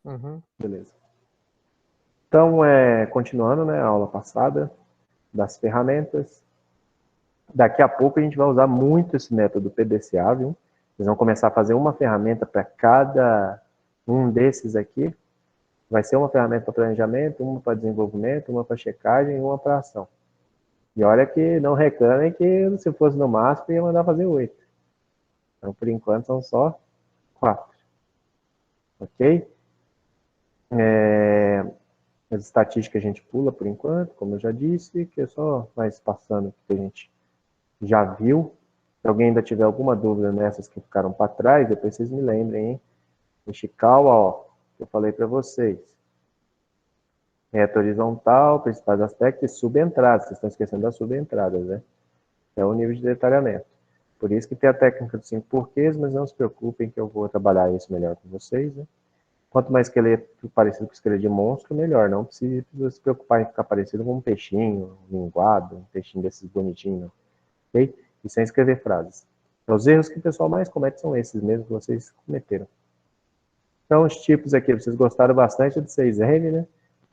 Uhum. Beleza. Então, continuando, né, a aula passada das ferramentas. Daqui a pouco a gente vai usar muito esse método PDCA, viu? Vocês vão começar a fazer uma ferramenta para cada um desses aqui. Vai ser uma ferramenta para planejamento, uma para desenvolvimento, uma para checagem e uma para ação. E olha que não reclamem que se fosse no máximo ia mandar fazer 8. Então, por enquanto, são só 4. Ok? As estatísticas a gente pula por enquanto, como eu já disse, que é só mais passando o que a gente já viu. Se alguém ainda tiver alguma dúvida nessas que ficaram para trás, depois vocês me lembrem, hein? Ishikawa, ó, que eu falei para vocês. Reta horizontal, principais aspectos e subentradas. Vocês estão esquecendo das subentradas, né? É o nível de detalhamento. Por isso que tem a técnica dos 5 porquês, mas não se preocupem que eu vou trabalhar isso melhor com vocês, né? Quanto mais esqueleto parecido com esqueleto de monstro, melhor. Não precisa se preocupar em ficar parecido com um peixinho, um linguado, um peixinho desses bonitinhos, não. Ok? E sem escrever frases. Então, os erros que o pessoal mais comete são esses mesmo que vocês cometeram. Então, os tipos aqui, vocês gostaram bastante do 6M, né?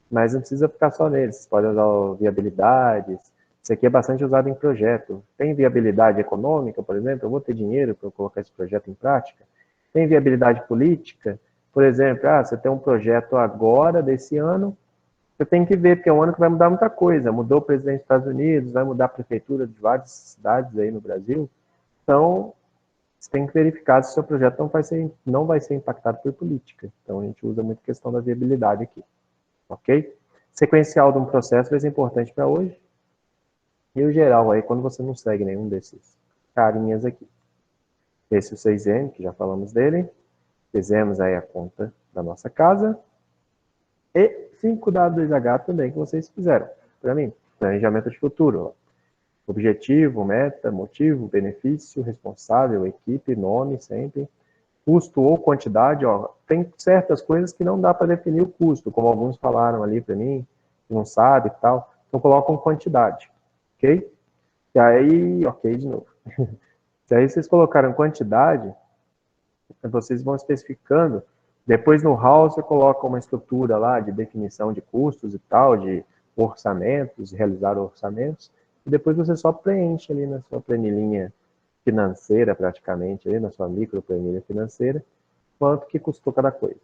Mas não precisa ficar só neles. Vocês podem usar viabilidades. Isso aqui é bastante usado em projeto. Tem viabilidade econômica, por exemplo, eu vou ter dinheiro para colocar esse projeto em prática. Tem viabilidade política, por exemplo, você tem um projeto agora, desse ano, você tem que ver, porque é um ano que vai mudar muita coisa. Mudou o presidente dos Estados Unidos, vai mudar a prefeitura de várias cidades aí no Brasil. Então, você tem que verificar se o seu projeto não vai ser impactado por política. Então, a gente usa muito a questão da viabilidade aqui. Ok? Sequencial de um processo vai ser importante para hoje. E o geral aí, quando você não segue nenhum desses carinhas aqui. Esse é o 6M, que já falamos dele. Fizemos aí a conta da nossa casa. E 5W2H também, que vocês fizeram. Para mim, planejamento de futuro. Objetivo, meta, motivo, benefício, responsável, equipe, nome, sempre. Custo ou quantidade, ó, tem certas coisas que não dá para definir o custo, como alguns falaram ali para mim, não sabe e tal. Então colocam quantidade, ok? E aí, ok de novo. Se aí vocês colocaram quantidade, vocês vão especificando. Depois no HAL você coloca uma estrutura lá de definição de custos e tal, de orçamentos, realizar orçamentos, e depois você só preenche ali na sua planilhinha financeira, praticamente, ali na sua micro planilha financeira, quanto que custou cada coisa.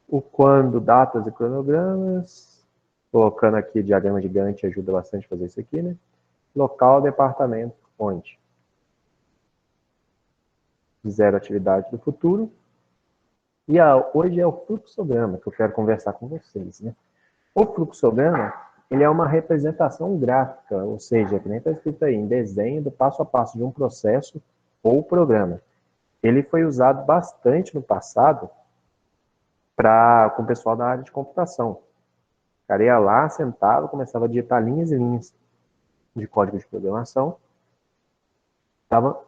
O quando, datas e cronogramas, colocando aqui diagrama de Gantt ajuda bastante a fazer isso aqui, né? Local, departamento, onde? Zero atividade do futuro. E hoje é o fluxograma que eu quero conversar com vocês, né? O fluxograma, ele é uma representação gráfica, ou seja, que nem está escrito aí, em desenho do passo a passo de um processo ou programa. Ele foi usado bastante no passado com o pessoal da área de computação. O cara ia lá, sentava, começava a digitar linhas e linhas de código de programação.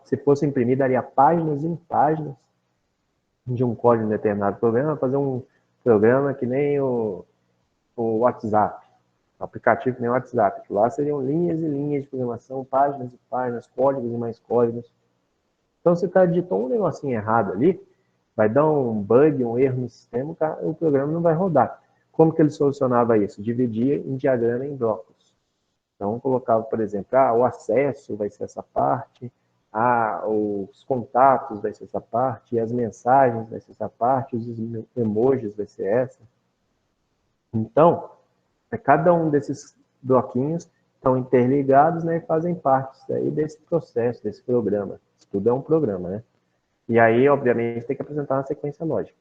Se fosse imprimir, daria páginas e páginas de um código de determinado programa, fazer um programa que nem o WhatsApp, o aplicativo que nem o WhatsApp. Que lá seriam linhas e linhas de programação, páginas e páginas, códigos e mais códigos. Então, se o cara digitou um negocinho errado ali, vai dar um bug, um erro no sistema, o programa não vai rodar. Como que ele solucionava isso? Dividia em diagrama em blocos. Então, colocava, por exemplo, o acesso vai ser essa parte, os contatos vai ser essa parte, as mensagens vai ser essa parte, os emojis vai ser essa. Então, cada um desses bloquinhos estão interligados, né, e fazem parte aí desse processo, desse programa. Isso tudo é um programa, né? E aí, obviamente, tem que apresentar uma sequência lógica.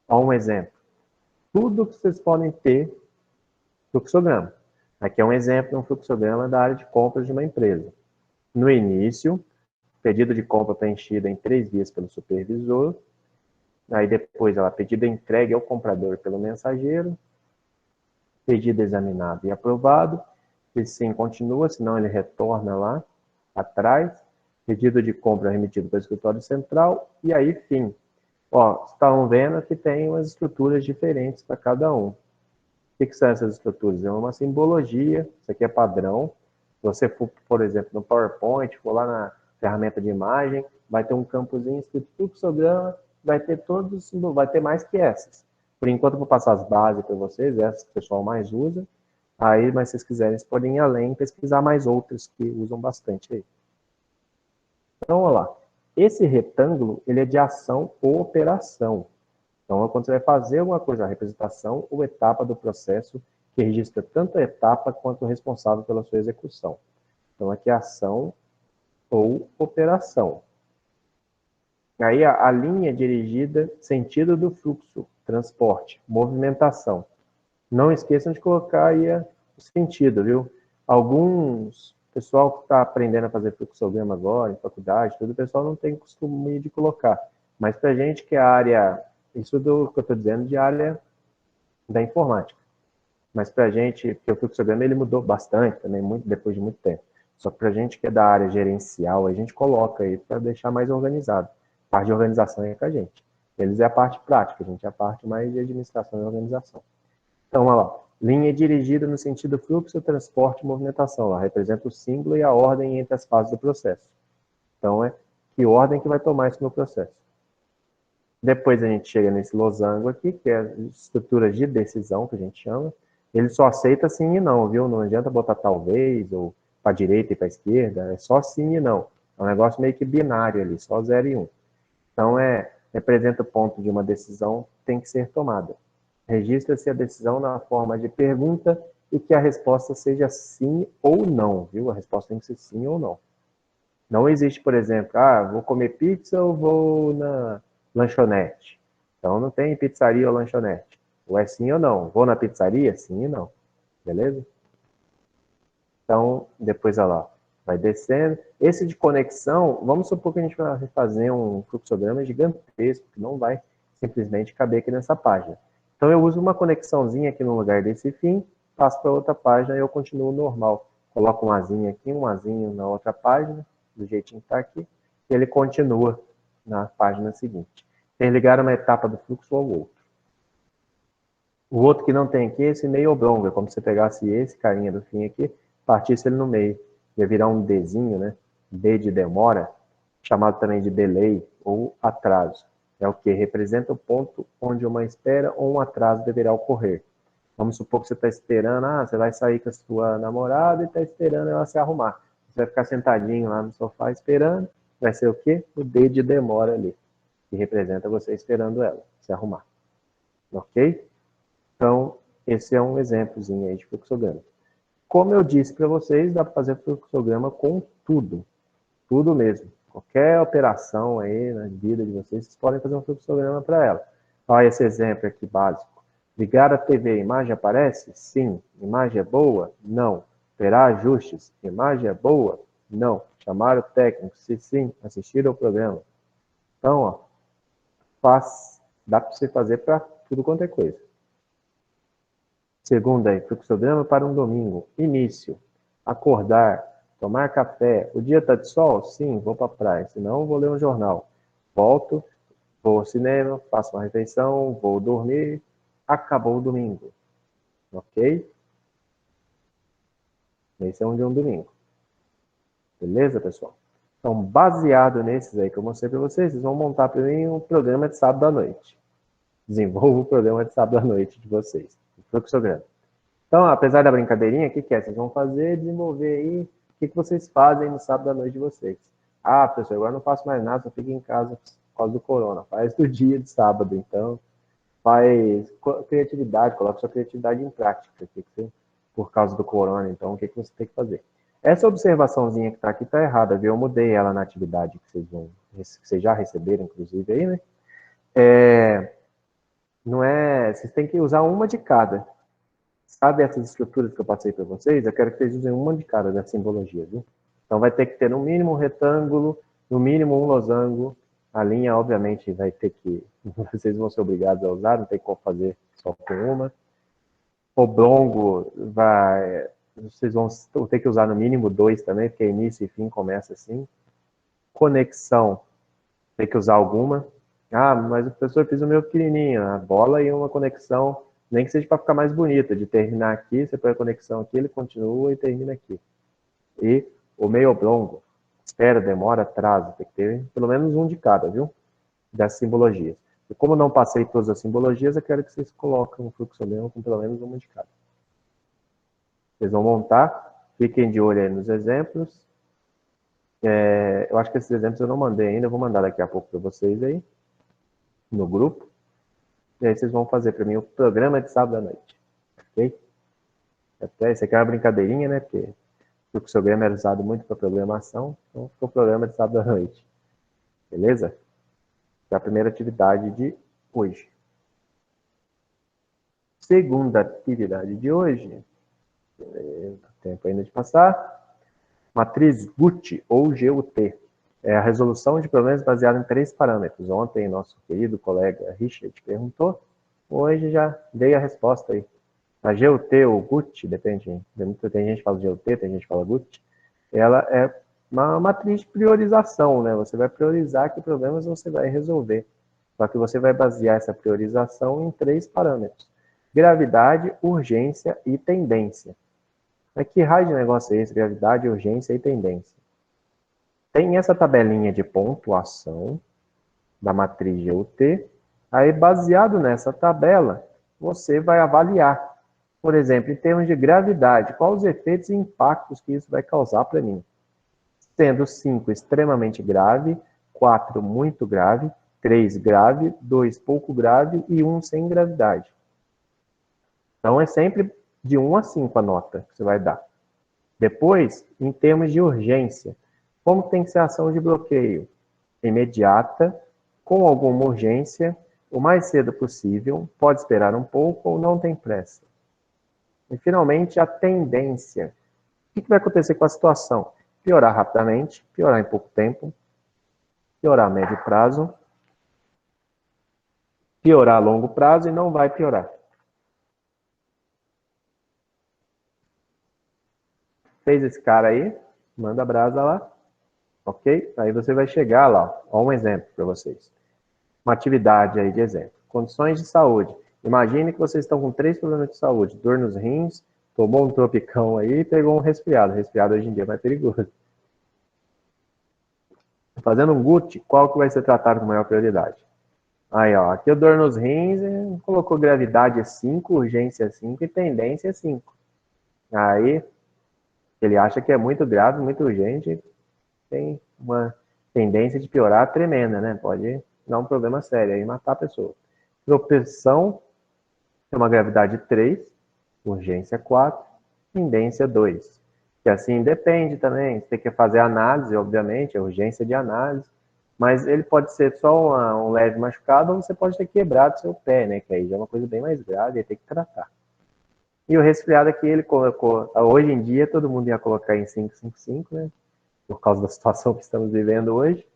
Ó, um exemplo. Tudo que vocês podem ter fluxograma. Aqui é um exemplo de um fluxograma da área de compras de uma empresa. No início, pedido de compra preenchido em 3 dias pelo supervisor, aí depois ela pedido entregue ao comprador pelo mensageiro, pedido examinado e aprovado, e sim continua, senão ele retorna lá atrás, pedido de compra remetido para o escritório central, e aí fim. Ó, estão vendo que tem umas estruturas diferentes para cada um. O que são essas estruturas? É uma simbologia, isso aqui é padrão. Se você for, por exemplo, no PowerPoint, for lá na ferramenta de imagem, vai ter um campozinho escrito fluxograma, vai ter todos, vai ter mais que essas. Por enquanto, eu vou passar as bases para vocês, essas que o pessoal mais usa. Aí, mas se vocês quiserem, vocês podem ir além e pesquisar mais outras que usam bastante aí. Então, olha lá. Esse retângulo, ele é de ação ou operação. Então, é quando você vai fazer alguma coisa, a representação ou etapa do processo que registra tanto a etapa quanto o responsável pela sua execução. Então, aqui é ação ou operação. Aí a linha dirigida, sentido do fluxo, transporte, movimentação. Não esqueçam de colocar aí o sentido, viu? Alguns, pessoal que está aprendendo a fazer fluxograma agora, em faculdade, tudo, o pessoal não tem costume de colocar. Mas para a gente que é a área, isso do que eu estou dizendo de área da informática. Mas para a gente, porque o fluxograma ele mudou bastante também, muito, depois de muito tempo. Só que para a gente que é da área gerencial, a gente coloca aí para deixar mais organizado. A parte de organização é com a gente. Eles é a parte prática, a gente é a parte mais de administração e organização. Então, olha lá, linha dirigida no sentido fluxo, transporte e movimentação. Ela representa o símbolo e a ordem entre as fases do processo. Então, é que ordem que vai tomar isso no processo. Depois a gente chega nesse losango aqui, que é a estrutura de decisão, que a gente chama. Ele só aceita sim e não, viu? Não adianta botar talvez, ou para a direita e para a esquerda, é só sim e não. É um negócio meio que binário ali, só 0 e 1. Então, representa o ponto de uma decisão que tem que ser tomada. Registra-se a decisão na forma de pergunta e que a resposta seja sim ou não, viu? A resposta tem que ser sim ou não. Não existe, por exemplo, vou comer pizza ou vou na lanchonete. Então, não tem pizzaria ou lanchonete. Ou é sim ou não. Vou na pizzaria? Sim e não. Beleza? Então, depois, olha lá, vai descendo. Esse de conexão, vamos supor que a gente vai fazer um fluxograma gigantesco, que não vai simplesmente caber aqui nessa página. Então, eu uso uma conexãozinha aqui no lugar desse fim, passo para outra página e eu continuo normal. Coloco um azinho aqui, um azinho na outra página, do jeitinho que está aqui, e ele continua na página seguinte. Interligar uma etapa do fluxo ao outro. O outro que não tem aqui é esse meio oblongo, é como se você pegasse esse carinha do fim aqui, partisse ele no meio. Ia virar um Dzinho, né? D de demora, chamado também de delay ou atraso. É o que representa o ponto onde uma espera ou um atraso deverá ocorrer. Vamos supor que você está esperando, você vai sair com a sua namorada e está esperando ela se arrumar. Você vai ficar sentadinho lá no sofá esperando, vai ser o quê? O D de demora ali, que representa você esperando ela se arrumar. Ok? Então, esse é um exemplozinho aí de fluxograma. Como eu disse para vocês, dá para fazer fluxograma com tudo. Tudo mesmo. Qualquer operação aí na vida de vocês, vocês podem fazer um fluxograma para ela. Olha esse exemplo aqui básico. Ligar a TV, a imagem aparece? Sim. Imagem é boa? Não. Operar ajustes? Imagem é boa? Não. Chamar o técnico? Se sim, assistir ao programa. Então, dá para você fazer para tudo quanto é coisa. Segunda aí, fluxograma para um domingo. Início. Acordar. Tomar café. O dia está de sol? Sim, vou para a praia. Senão, vou ler um jornal. Volto, vou ao cinema, faço uma refeição, vou dormir. Acabou o domingo. Ok? Esse é um de um domingo. Beleza, pessoal? Então, baseado nesses aí que eu mostrei para vocês, vocês vão montar para mim um programa de sábado à noite. Desenvolva o programa de sábado à noite de vocês. O fluxograma. Então, apesar da brincadeirinha, o que é? Vocês vão fazer, desenvolver aí, o que vocês fazem no sábado à noite de vocês? Professor, agora não faço mais nada, só fico em casa por causa do corona. Faz do dia de sábado, então. Faz criatividade, coloca sua criatividade em prática, por causa do corona, então, o que você tem que fazer? Essa observaçãozinha que está aqui está errada, viu? Eu mudei ela na atividade que vocês já receberam, inclusive, aí, né? Não é... Vocês têm que usar uma de cada. Sabe essas estruturas que eu passei para vocês? Eu quero que vocês usem uma de cada da simbologia, viu? Então vai ter que ter no mínimo um retângulo, no mínimo um losango. A linha, obviamente, vai ter que... Vocês vão ser obrigados a usar, não tem como fazer só com uma. Oblongo, vocês vão ter que usar no mínimo 2 também, porque início e fim começa assim. Conexão, tem que usar alguma. Mas o professor fez o meu pequenininho, a bola e uma conexão, nem que seja para ficar mais bonita, de terminar aqui, você põe a conexão aqui, ele continua e termina aqui. E o meio oblongo, espera, demora, atraso, tem que ter pelo menos um de cada, viu? Das simbologias. E como eu não passei todas as simbologias, eu quero que vocês coloquem um fluxograma com pelo menos uma de cada. Vocês vão montar, fiquem de olho aí nos exemplos. Eu acho que esses exemplos eu não mandei ainda, eu vou mandar daqui a pouco para vocês aí, no grupo. E aí vocês vão fazer para mim o programa de sábado à noite. Ok? Até isso aqui é uma brincadeirinha, né? Porque o fluxograma era usado muito para programação, então ficou o programa de sábado à noite. Beleza? É a primeira atividade de hoje. Segunda atividade de hoje, tempo ainda de passar, matriz GUT ou GUT. É a resolução de problemas baseada em 3 parâmetros. Ontem, nosso querido colega Richard perguntou, hoje já dei a resposta aí. A GUT ou GUT, depende, tem gente que fala GUT, tem gente que fala GUT, ela é uma matriz de priorização, né? Você vai priorizar que problemas você vai resolver. Só que você vai basear essa priorização em 3 parâmetros. Gravidade, urgência e tendência. Mas que raio de negócio é esse? Gravidade, urgência e tendência. Tem essa tabelinha de pontuação da matriz GUT. Aí, baseado nessa tabela, você vai avaliar. Por exemplo, em termos de gravidade, quais os efeitos e impactos que isso vai causar para mim? Sendo 5 extremamente grave, 4 muito grave, 3 grave, 2 pouco grave e 1 sem gravidade. Então, é sempre de 1 a 5 a nota que você vai dar. Depois, em termos de urgência, como tem que ser a ação de bloqueio? Imediata, com alguma urgência, o mais cedo possível, pode esperar um pouco ou não tem pressa. E, finalmente, a tendência. O que vai acontecer com a situação? Piorar rapidamente, piorar em pouco tempo, piorar a médio prazo, piorar a longo prazo e não vai piorar. Fez esse cara aí? Manda a brasa lá. Ok? Aí você vai chegar lá. Ó, um exemplo para vocês. Uma atividade aí de exemplo. Condições de saúde. Imagine que vocês estão com 3 problemas de saúde. Dor nos rins, tomou um tropicão aí e pegou um resfriado. Resfriado hoje em dia é mais perigoso. Fazendo um GUT, qual que vai ser tratado com maior prioridade? Aí, ó, aqui o dor nos rins, colocou gravidade é 5, urgência é 5 e tendência é 5. Aí, ele acha que é muito grave, muito urgente, tem uma tendência de piorar tremenda, né? Pode dar um problema sério aí, matar a pessoa. Tropeção é uma gravidade 3, urgência 4, tendência 2. Que assim depende também, você tem que fazer análise, obviamente, a urgência de análise, mas ele pode ser só um leve machucado ou você pode ter quebrado seu pé, né? Que aí já é uma coisa bem mais grave e tem que tratar. E o resfriado aqui ele colocou, hoje em dia todo mundo ia colocar em 555, né? Por causa da situação que estamos vivendo hoje.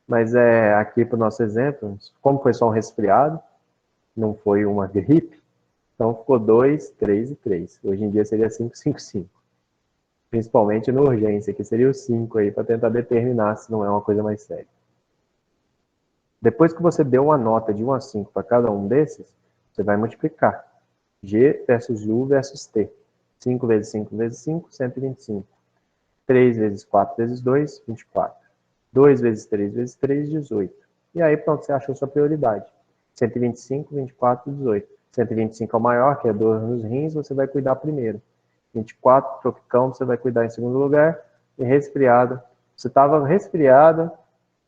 Mas aqui para o nosso exemplo, como foi só um resfriado, não foi uma gripe, então ficou 2, 3 e 3. Hoje em dia seria 555. Principalmente na urgência, que seria o 5 aí, para tentar determinar se não é uma coisa mais séria. Depois que você deu uma nota de 1 a 5 para cada um desses, você vai multiplicar. G versus U versus T. 5 vezes 5 vezes 5, 125. 3 vezes 4 vezes 2, 24. 2 vezes 3 vezes 3, 18. E aí, pronto, você achou sua prioridade. 125, 24, 18. 125 é o maior, que é dor nos rins, você vai cuidar primeiro. 24, tropicão, você vai cuidar em segundo lugar. E resfriado. Você estava resfriado,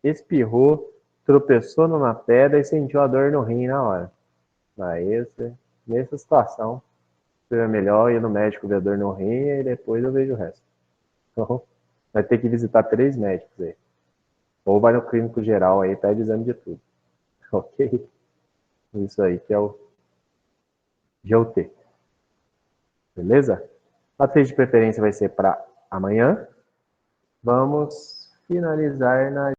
espirrou, tropeçou numa pedra e sentiu a dor no rim na hora. Aí, nessa situação, seria melhor ir no médico ver a dor no rim e depois eu vejo o resto. Então, vai ter que visitar 3 médicos aí. Ou vai no clínico geral aí, pede exame de tudo. Ok? Isso aí que é o GUT. Beleza? A atriz de preferência vai ser para amanhã. Vamos finalizar na